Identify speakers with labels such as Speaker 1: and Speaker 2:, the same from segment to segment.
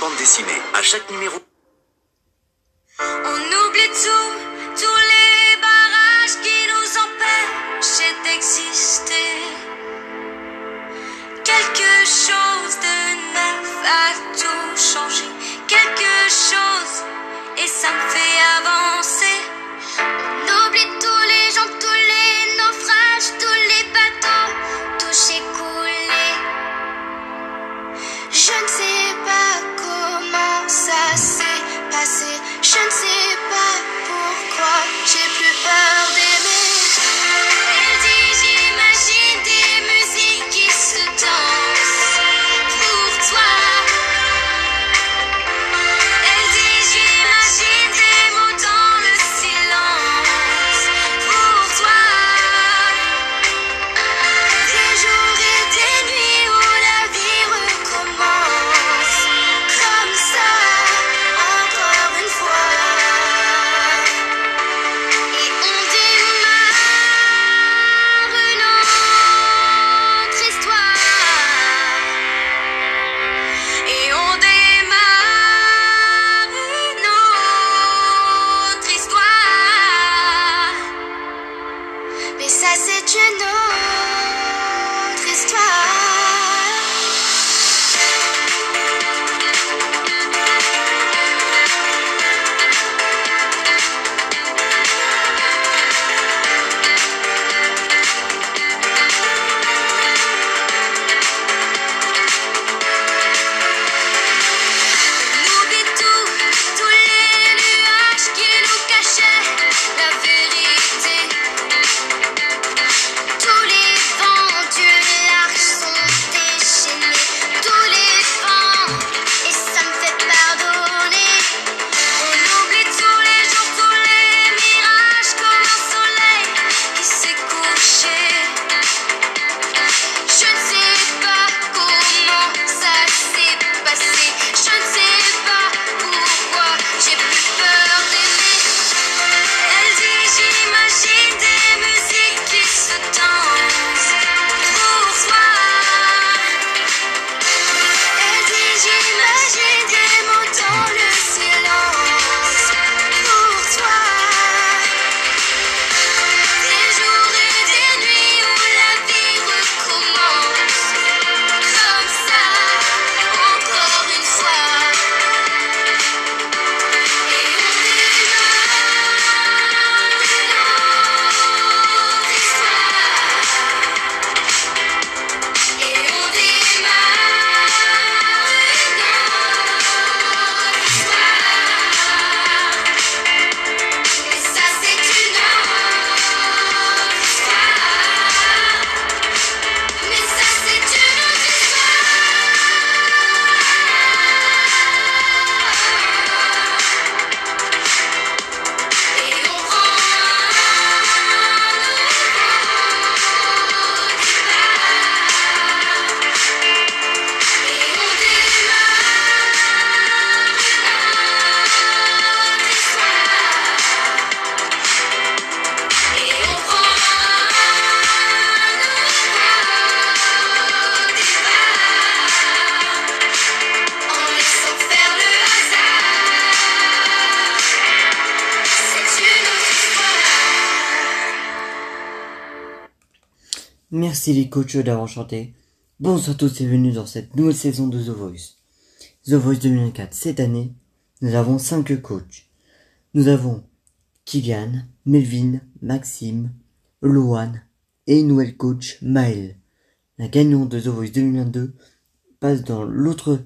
Speaker 1: bande dessinée. À chaque numéro...
Speaker 2: On oublie tout, tous les barrages qui nous empêchent d'exister. Quelque chose de neuf a tout changé. Quelque chose, et ça me fait avancer. On oublie tous les gens, tous les naufrages, tous les bateaux, touchés, coulés. Je ne sais pas comment ça s'est passé. Je ne sais pas pourquoi j'ai plus peur d'aimer. Elle dit j'imagine des musiques qui se dansent pour toi. Elle dit j'imagine des mots dans le silence pour toi. Des jours et des nuits où la vie recommence comme ça, encore une fois. Et on démarre une autre histoire. Et on démarre une autre histoire. Mais ça c'est une autre histoire. On oublie tout, tous les nuages qui nous cachaient la vérité. Tous les vents du large sont déchaînés, tous les vents, et ça me fait pardonner. On oublie tous les jours, tous les mirages comme un soleil qui s'est couché. Je ne sais pas comment ça s'est passé. Je ne sais pas pourquoi j'ai plus peur d'aimer. Elle dit j'imagine des musiques qui se dansent pour toi. Elle dit j'imagine des mots dans le silence pour toi. Des jours et des nuits où la vie recommence comme ça, encore une fois. Et on démarre une autre histoire. Et on démarre une autre histoire. Mais ça c'est une autre histoire. Mais ça c'est une autre histoire. Et on prend un nouveau départ. Et on démarre une autre histoire. Et on prend un nouveau départ. En laissant faire le hasard. C'est une autre histoire.
Speaker 3: Merci les coachs d'avoir chanté. Bonsoir à tous et bienvenue dans cette nouvelle saison de The Voice. The Voice 2024. Cette année, nous avons 5 coachs. Nous avons Kylian, Melvin, Maxime, Loan et une nouvelle coach, Maëlle. La gagnante de The Voice 2022 passe dans l'autre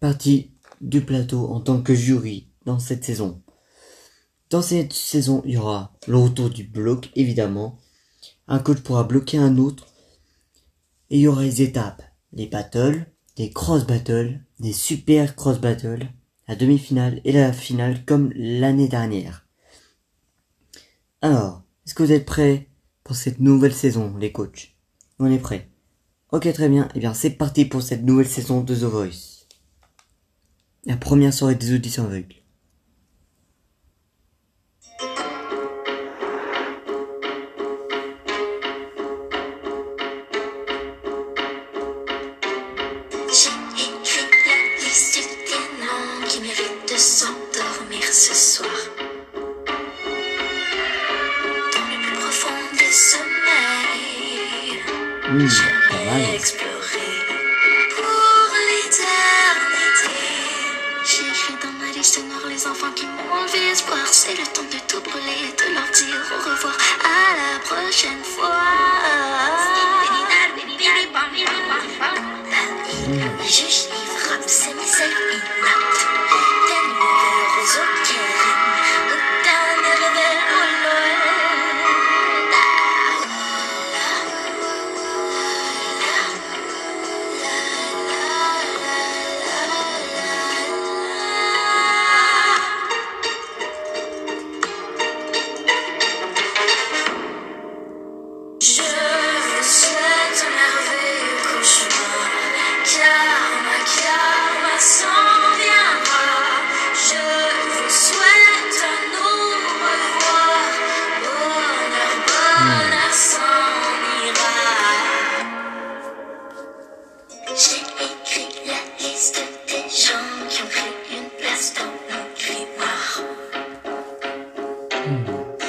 Speaker 3: partie du plateau en tant que jury dans cette saison. Dans cette saison, il y aura le retour du bloc, évidemment. Un coach pourra bloquer un autre. Et il y aura les étapes. Les battles, les cross battles, les super cross battles, la demi-finale et la finale comme l'année dernière. Alors, est-ce que vous êtes prêts pour cette nouvelle saison, les coachs? On est prêts. Ok, très bien. Eh bien, c'est parti pour cette nouvelle saison de The Voice. La première soirée des auditions aveugles.
Speaker 2: J'ai écrit la liste du
Speaker 3: Pas mal.
Speaker 2: Explorer pour l'éternité. J'ai écrit dans ma liste noire les enfants qui m'ont enlevé espoir. C'est le temps de tout brûler, de leur dire au revoir. À la prochaine fois. Le juge il frappe, c'est mes seuls immates. Des nouveaux roseaux qui riment. Autant de rebelles au Je vous souhaite un merveilleux cauchemar, car ma s'en viendra. Je vous souhaite un au revoir, bonheur s'en ira. J'ai écrit la liste des gens qui ont pris une place dans mon grimoire.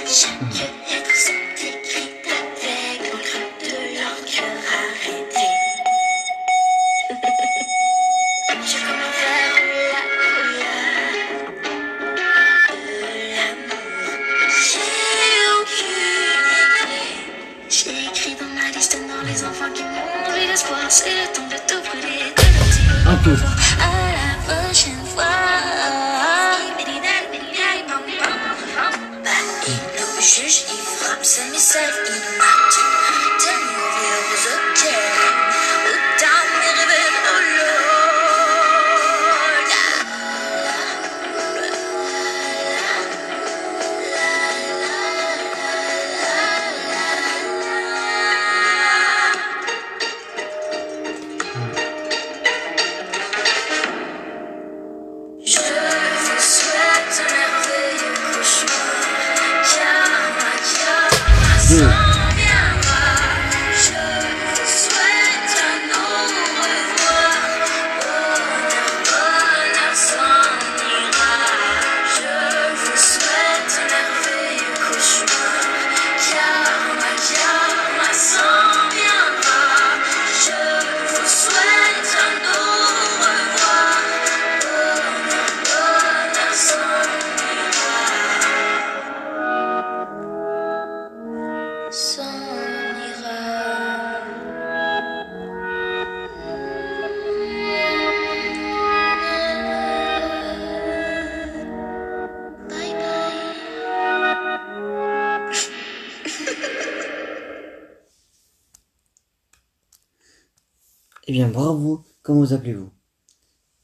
Speaker 2: Chaque lettre sont écrites avec l'encre de leur cœur arrêté. Je commence vers la couleur de l'amour. J'ai aucune idée. J'ai écrit dans ma liste noire les enfants qui m'ont enlevé l'espoir. C'est le temps de tout brûler, de leur dire
Speaker 3: Un peu.
Speaker 2: à la prochaine fois. Le juge il frappe, c'est mes seuls immates. Des mauvais roseaux qui riment. Autant mes rebelles au Je vous souhaite un merveilleux cauchemar, car ma s'en viendra. Je vous souhaite un au revoir, bonheur s'en ira. Je vous souhaite un merveilleux cauchemar, car ma s'en viendra. Je vous souhaite un au revoir, bonheur s'en ira. S'en ira. Bye bye.
Speaker 3: Eh bien, bravo. Comment vous appelez-vous?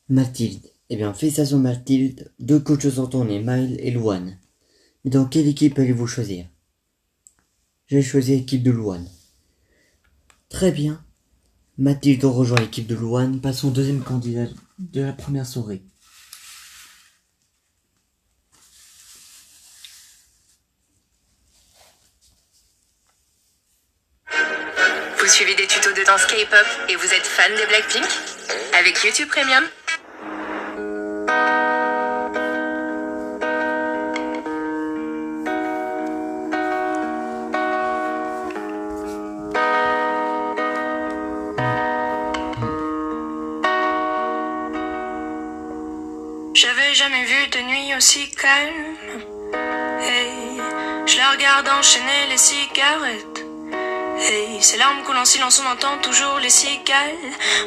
Speaker 3: Mathilde. Eh bien, félicitations Mathilde. 2 coachs sont tournés, Maël et Louane. Mais dans quelle équipe allez-vous choisir? J'ai choisi l'équipe de Louane. Très bien. Mathilde rejoint l'équipe de Louane. Passons au deuxième candidat de la première soirée.
Speaker 1: Vous suivez des tutos de danse K-pop et vous êtes fan des Blackpink? Avec YouTube Premium,
Speaker 2: J'avais jamais vu de nuit aussi calme. Hey, je la regarde enchaîner les cigarettes. Hey, ces larmes coulent en silence, on entend toujours les cigales.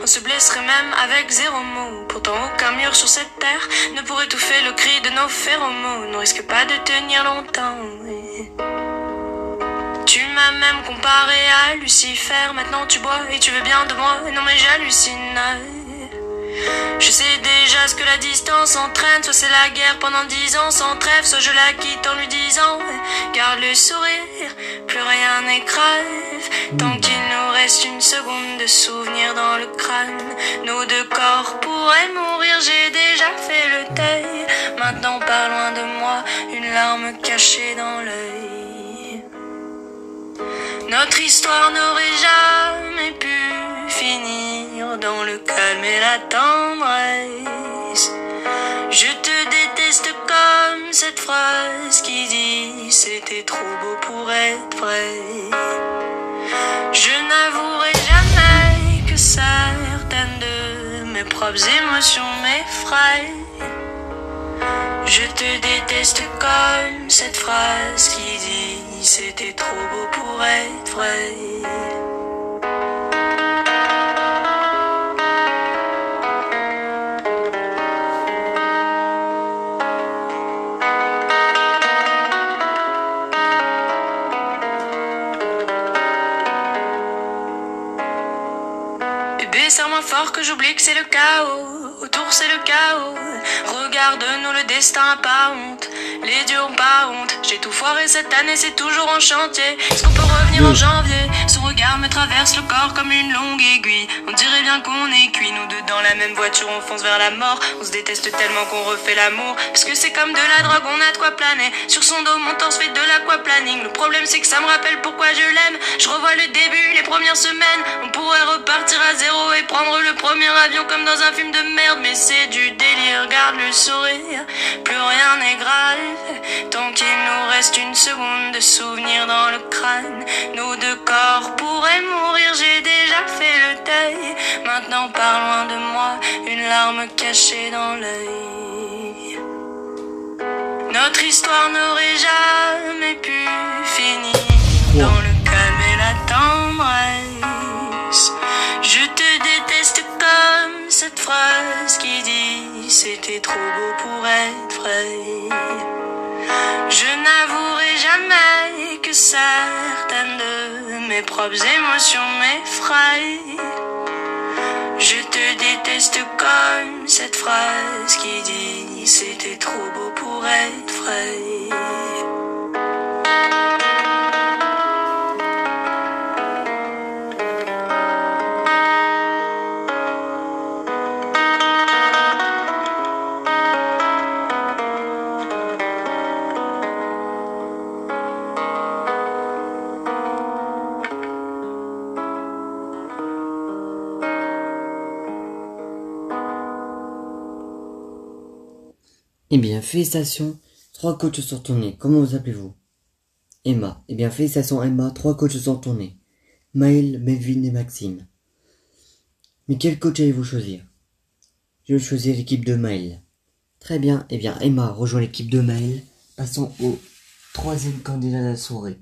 Speaker 2: On se blesserait même avec 0 mot. Pourtant aucun mur sur cette terre ne pourrait étouffer le cri de nos phéromones. On risque pas de tenir longtemps. Hey. Tu m'as même comparé à Lucifer. Maintenant tu bois et tu veux bien de moi. Non mais j'hallucine. Je sais déjà ce que la distance entraîne. Soit c'est la guerre pendant 10 ans sans trêve, soit je la quitte en lui disant garde le sourire, plus rien n'est grave. Tant qu'il nous reste une seconde de souvenir dans le crâne, nos 2 corps pourraient mourir, j'ai déjà fait le deuil. Maintenant pas loin de moi, une larme cachée dans l'œil. Notre histoire n'aurait jamais pu finir dans le calme et la tendresse. Je te déteste comme cette phrase qui dit c'était trop beau pour être vrai. Je n'avouerai
Speaker 4: propres émotions m'effraient. Je te déteste comme cette phrase qui dit c'était trop beau pour être vrai. Bébé, serre-moi fort que j'oublie que c'est le chaos. Autour c'est le chaos. Regarde-nous, le destin a pas honte. Les dieux ont pas honte. J'ai tout foiré cette année, c'est toujours en chantier. Est-ce qu'on peut revenir en janvier? Son regard me traverse le corps comme une longue aiguille. On dirait bien qu'on est cuit. Nous deux dans la même voiture, on fonce vers la mort. On se déteste tellement qu'on refait l'amour. Parce que c'est comme de la drogue, on a de quoi planer. Sur son dos, mon torse fait de l'aquaplaning. Le problème c'est que ça me rappelle pourquoi je l'aime. Je revois le début, les premières semaines. On pourrait repartir à zéro et prendre le premier avion comme dans un film de merde. Mais c'est du délire, regarde le sourire. Plus rien n'est grave tant qu'il nous reste une seconde de souvenir dans le crâne. Nos deux corps pourraient mourir, j'ai déjà fait le deuil. Maintenant par loin de moi, une larme cachée dans l'œil. Notre histoire n'aurait jamais pu finir dans le calme et la tendresse. Je te déteste comme cette phrase qui dit c'était trop beau pour être vrai. Je n'avouerai jamais que certaines de mes propres émotions m'effraient. Je te déteste comme cette phrase qui dit c'était trop beau pour être vrai.
Speaker 3: Eh bien, félicitations, 3 coachs sont tournés. Comment vous appelez-vous? Emma. Eh bien, félicitations Emma, 3 coachs sont tournés. Maël, Melvin et Maxime. Mais quel coach allez-vous choisir? Je vais choisir l'équipe de Maël. Très bien, eh bien, Emma rejoint l'équipe de Maël. Passons au 3e candidat de la soirée.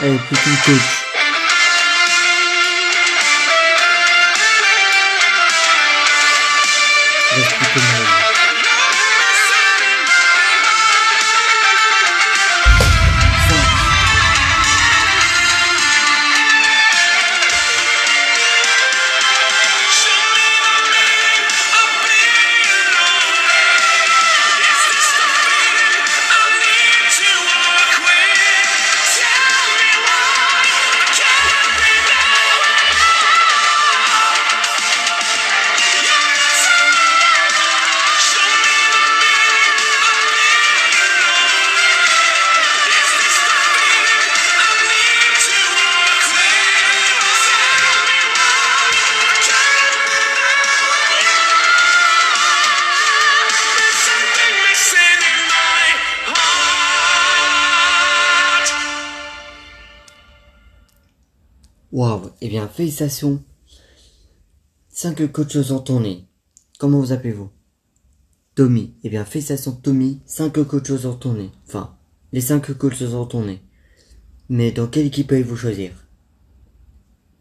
Speaker 2: Allez, petit coach.
Speaker 3: reste plus que Maël. Waouh, eh bien félicitations. 5 coachs ont tourné. Comment vous appelez-vous? Tommy. Eh bien félicitations Tommy, 5 coachs ont tourné. Enfin, les 5 coachs ont tourné. Mais dans quelle équipe allez-vous choisir?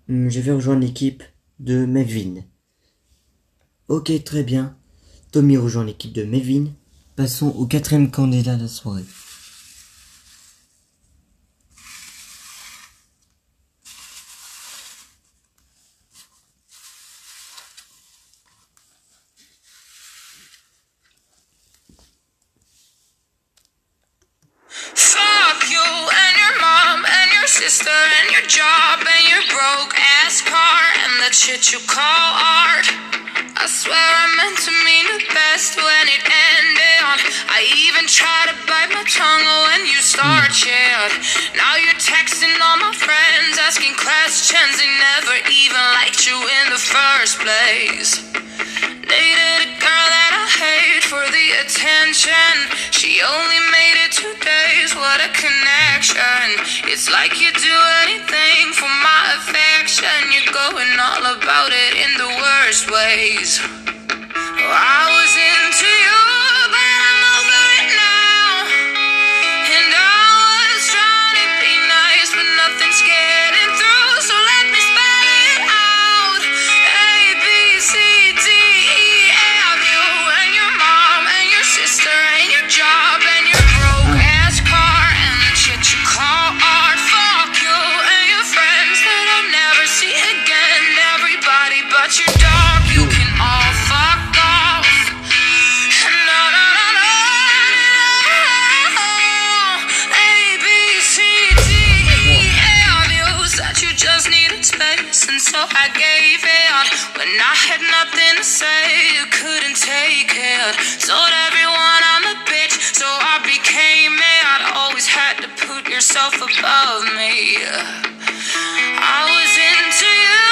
Speaker 3: Je vais rejoindre l'équipe de Melvin. Ok, très bien. Tommy rejoint l'équipe de Melvin. Passons au 4e candidat de la soirée.
Speaker 4: Fuck you and your mom and your sister and your job and your broke ass car and the shit you call art. I swear I meant to mean the best when it ended. I even tried to bite my tongue when you started. Now you're texting all my friends asking questions. They never even liked you in the first place. Dated a girl that I hate for the attention. She only made it 2 days, what a connection. It's like you do anything for my affection. You're going all about it in the worst ways. I was into you, but I'm over it now. And I was trying to be nice, but nothing's getting through. So let me spell it out. A, B, C, D, E, F, you and your mom and your sister and your job and your broke ass car and the shit you call art. Fuck you and your friends that I'll never see again. Everybody but your dog, you can all fuck off. No, no, no, no, no. A, B, C, D, E, F, you said you just needed space, and so I gave it. When I had nothing to say, you couldn't take it. Told everyone I'm a bitch, so I became it. Always had to put yourself above me. I was into you,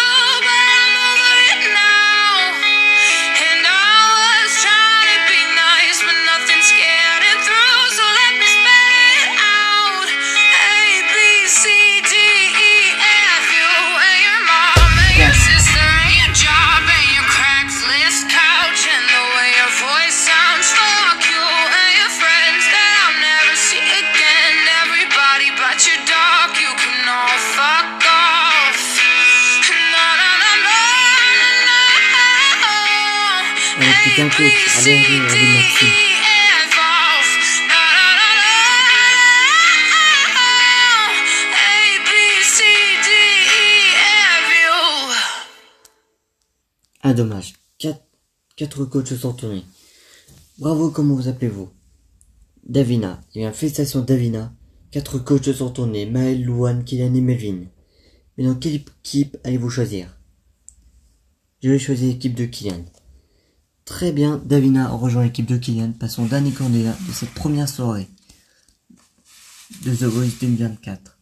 Speaker 4: but I'm over it now. And I was trying to be nice, but nothing's getting through. So let me spell it out. A, B, C, D, E, F, you and your mom and your sister and your job and your Craigslist couch and the way your voice sounds. Fuck you and your friends that I'll never see again. Everybody but your dog, you can all fuck off. No, no, no, no, no, no.
Speaker 3: Allez, putain, coach. Allez, Maxime.
Speaker 4: F off. No, no, no, no. A, B, C, D, E, F, you.
Speaker 3: Ah, dommage. 4 coachs sont tournés. Bravo, comment vous appelez-vous? Davina. Eh bien, félicitations Davina. 4 coachs sont tournés. Maël, Louane, Kylian et Melvin. Mais dans quelle équipe allez-vous choisir? Je vais choisir l'équipe de Kylian. Très bien, Davina rejoint l'équipe de Kylian. Passons au dernier candidat de cette première soirée de The Voice 2024.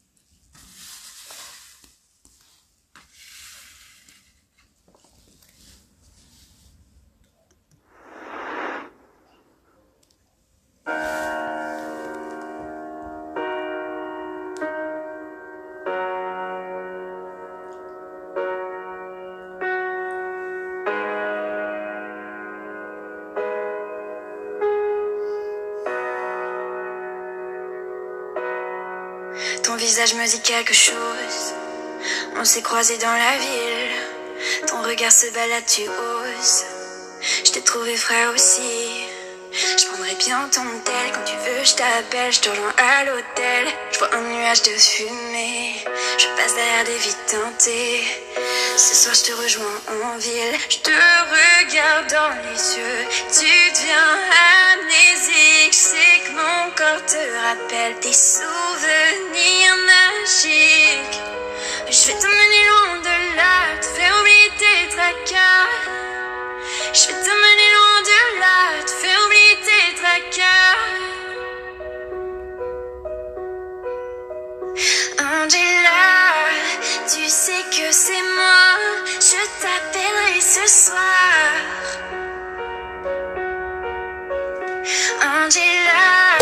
Speaker 2: Ton visage me dit quelque chose. On s'est croisés dans la ville. Ton regard se balade, tu oses. Je t'ai trouvé frais aussi. Je prendrai bien ton tel. Quand tu veux je t'appelle, je te rejoins à l'hôtel. Je vois un nuage de fumée, je passe derrière des vides teintées. Ce soir je te rejoins en ville. Je te regarde dans les yeux, tu deviens amnésique. Je sais que mon corps te rappelle des souvenirs magiques. Je vais t'emmener loin de là, te faire oublier tes tracas. Je vais t'emmener loin de là, te faire oublier tes tracas. Angela, tu sais que c'est moi, je t'appellerai ce soir. Angela,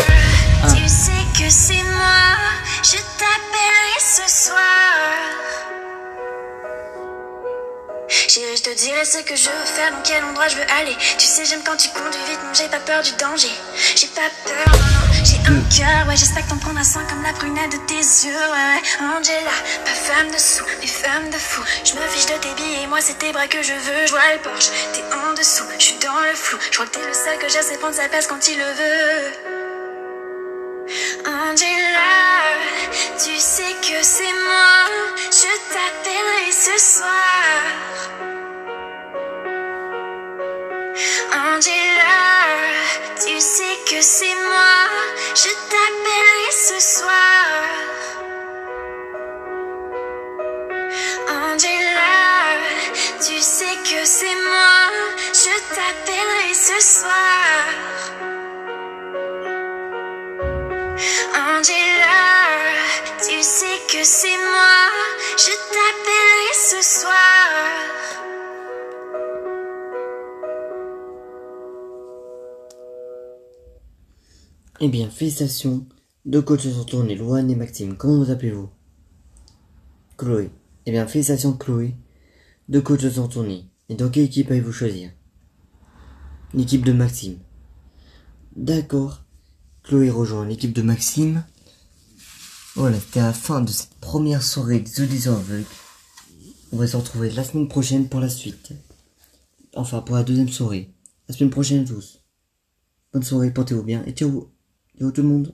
Speaker 2: tu sais que c'est moi, je t'appellerai ce soir. Chérie, je te dirai ce que je veux faire, dans quel endroit je veux aller. Tu sais, j'aime quand tu conduis vite, non, j'ai pas peur du danger. J'ai pas peur, non, non, j'ai un cœur, ouais, j'espère que t'en prendras soin comme la prunelle de tes yeux, ouais. Angela, pas femme de sous, mais femme de fou. Je me fiche de tes billets, moi c'est tes bras que je veux. Je vois le Porsche, t'es en dessous, je suis dans le flou. Je crois que t'es le seul que j'essaie prendre sa place quand il le veut. Angela, tu sais que c'est moi, je t'appellerai ce soir. Angela, tu sais que c'est moi, je t'appellerai ce soir. Angela, tu sais que c'est moi, je t'appellerai ce soir. Angela, tu sais que c'est moi, je t'appellerai ce soir.
Speaker 3: Eh bien, félicitations, deux coachs sont tournés, Louane et Maxime. Comment vous appelez-vous? Chloé. Eh bien, félicitations Chloé, deux coachs sont tournés. Et dans quelle équipe allez-vous choisir? L'équipe de Maxime. D'accord. Chloé rejoint l'équipe de Maxime. Voilà, c'était la fin de cette première soirée des auditeurs aveugles. On va se retrouver la semaine prochaine pour la suite. Enfin, pour la deuxième soirée. La semaine prochaine à tous. Bonne soirée, portez-vous bien et ciao. Ciao tout le monde.